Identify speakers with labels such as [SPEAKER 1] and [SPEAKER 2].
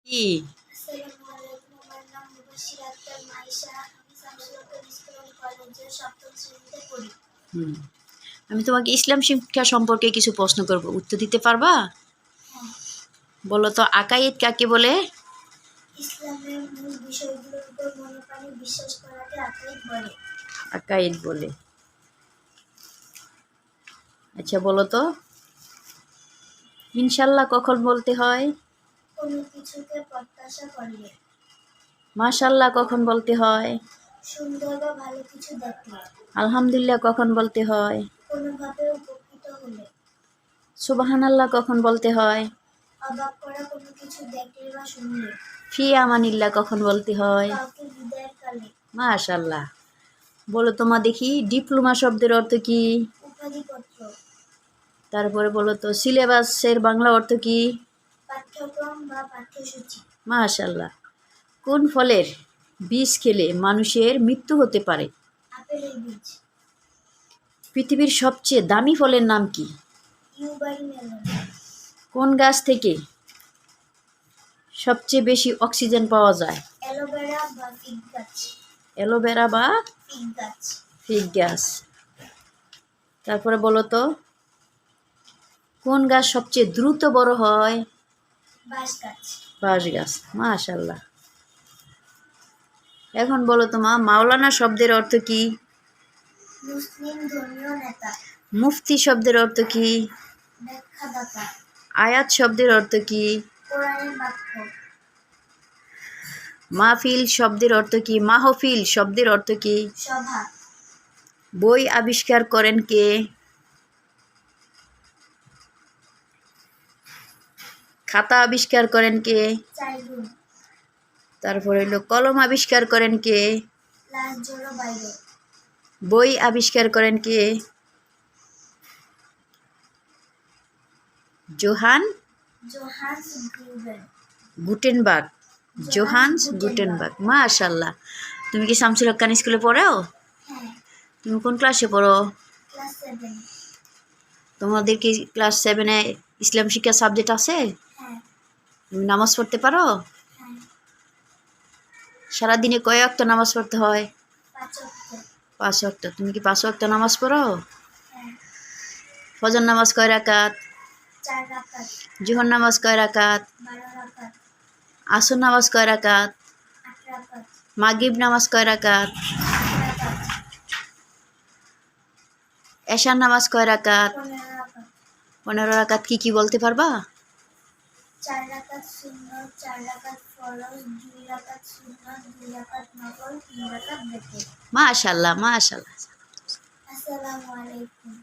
[SPEAKER 1] কি?
[SPEAKER 2] আসসালামু আলাইকুম। আমার নাম মুবাশশির আক্তার মাইশা। আমি শামসুল হক স্কুল অ্যান্ড কলেজের সপ্তম শ্রেণীতে পড়ি।
[SPEAKER 1] হুম। আমি তোমাকে ইসলাম শিক্ষা সম্পর্কে কিছু প্রশ্ন করব, উত্তর দিতে পারবা?
[SPEAKER 2] হ্যাঁ।
[SPEAKER 1] বলো তো, আকায়েদ কাকে বলে?
[SPEAKER 2] ইসলামের মূল বিষয়গুলোর উপর মনে প্রাণে বিশ্বাস করাকে আকায়েদ বলে।
[SPEAKER 1] আকায়েদ বলে। আচ্ছা বলো তো, ইনশাল্লাহ কখন বলতে হয়?
[SPEAKER 2] কোনো কিছুকে প্রত্যাশা করলে।
[SPEAKER 1] মাশাল্লাহ কখন বলতে হয়?
[SPEAKER 2] সুন্দর বা ভালো কিছু দেখলে।
[SPEAKER 1] আলহামদুলিল্লাহ কখন বলতে হয়?
[SPEAKER 2] কোনোভাবে উপকৃত হলে।
[SPEAKER 1] সুবহানাল্লাহ কখন বলতে হয়?
[SPEAKER 2] অবাক করা কোনো কিছু দেখলে বা শুনলে।
[SPEAKER 1] ফি আমানিল্লাহ কখন বলতে হয়?
[SPEAKER 2] কাউকে বিদায়ের কালে।
[SPEAKER 1] মাশাল্লাহ। বলো তোমা দেখি, ডিপ্লোমা শব্দের অর্থ কি?
[SPEAKER 2] উপাধিপত্র।
[SPEAKER 1] তারপরে বলো তো, সিলেবাসের বাংলা অর্থ কি?
[SPEAKER 2] পাঠ্যক্রম বা পাঠ্যসূচি।
[SPEAKER 1] মাশাল্লাহ। কোন ফলের বীজ খেলে মানুষের মৃত্যু হতে পারে?
[SPEAKER 2] আপেলের বীজ।
[SPEAKER 1] পৃথিবীর সবচেয়ে দামি ফলের নাম কি?
[SPEAKER 2] Yubari melon.
[SPEAKER 1] কোন গাছ থেকে সবচেয়ে বেশি অক্সিজেন পাওয়া যায়?
[SPEAKER 2] অ্যালোভেরা বা ফিগ গাছ।
[SPEAKER 1] অ্যালোভেরা বা
[SPEAKER 2] ফিগ গাছ।
[SPEAKER 1] ফিগ গাছ। তারপরে বলো তো, কোন গাছ সবচেয়ে দ্রুত বড় হয়?
[SPEAKER 2] বাঁশ গাছ।
[SPEAKER 1] বাঁশ গাছ। মাশাল্লাহ। এখন বলো তোমা, মাওলানা শব্দের অর্থ কি?
[SPEAKER 2] মুসলিম ধর্মীয় নেতা।
[SPEAKER 1] মুফতি শব্দের অর্থ কি?
[SPEAKER 2] ব্যাখ্যাদাতা।
[SPEAKER 1] আয়াত শব্দের অর্থ কি?
[SPEAKER 2] কোরআনের বাক্য।
[SPEAKER 1] মাহফিল শব্দের অর্থ কি? মাহফিল শব্দের অর্থ কি?
[SPEAKER 2] সভা।
[SPEAKER 1] বই আবিষ্কার করেন কে? খাতা আবিষ্কার করেন কে?
[SPEAKER 2] চাইগুন।
[SPEAKER 1] তারপরে হলো কলম আবিষ্কার করেন কে?
[SPEAKER 2] লাশ জড়ো বাইরে।
[SPEAKER 1] বই আবিষ্কার করেন কে?
[SPEAKER 2] Johannes
[SPEAKER 1] Gutenberg. Johannes Gutenberg. মাশাল্লাহ। তুমি কি শামসুল হক স্কুলে পড়ো?
[SPEAKER 2] হ্যাঁ।
[SPEAKER 1] তুমি কোন ক্লাসে পড়ো?
[SPEAKER 2] ক্লাস 7।
[SPEAKER 1] তোমাদের কি ক্লাস 7-এ ইসলাম শিক্ষা সাবজেক্ট আছে?
[SPEAKER 2] হ্যাঁ।
[SPEAKER 1] তুমি নামাজ পড়তে পারো?
[SPEAKER 2] হ্যাঁ।
[SPEAKER 1] সারাদিনে কয় ওয়াক্ত নামাজ পড়তে হয়?
[SPEAKER 2] 5 ওয়াক্ত।
[SPEAKER 1] 5 ওয়াক্ত। তুমি কি 5 ওয়াক্ত নামাজ পড়ো?
[SPEAKER 2] হ্যাঁ।
[SPEAKER 1] ফজর নামাজ কয় রাকাত?
[SPEAKER 2] 4 রাকাত।
[SPEAKER 1] জোহর নামাজ কয় রাকাত?
[SPEAKER 2] 12 রাকাত।
[SPEAKER 1] আসর নামাজ কয় রাকাত?
[SPEAKER 2] 8 রাকাত।
[SPEAKER 1] মাগরিব নামাজ কয় রাকাত?
[SPEAKER 2] 8 রাকাত।
[SPEAKER 1] এশার নামাজ কয় রাকাত?
[SPEAKER 2] 15 রাকাত।
[SPEAKER 1] 15 রাকাত। কি কি বলতে পারবা?
[SPEAKER 2] 4 রাকাত সুন্নত, 4 রাকাত ফরজ, 2 রাকাত সুন্নত, 2 রাকাত নফল, 3 রাকাত বিতর।
[SPEAKER 1] মাশাল্লাহ মাশাল্লাহ।
[SPEAKER 2] আসসালামু আলাইকুম।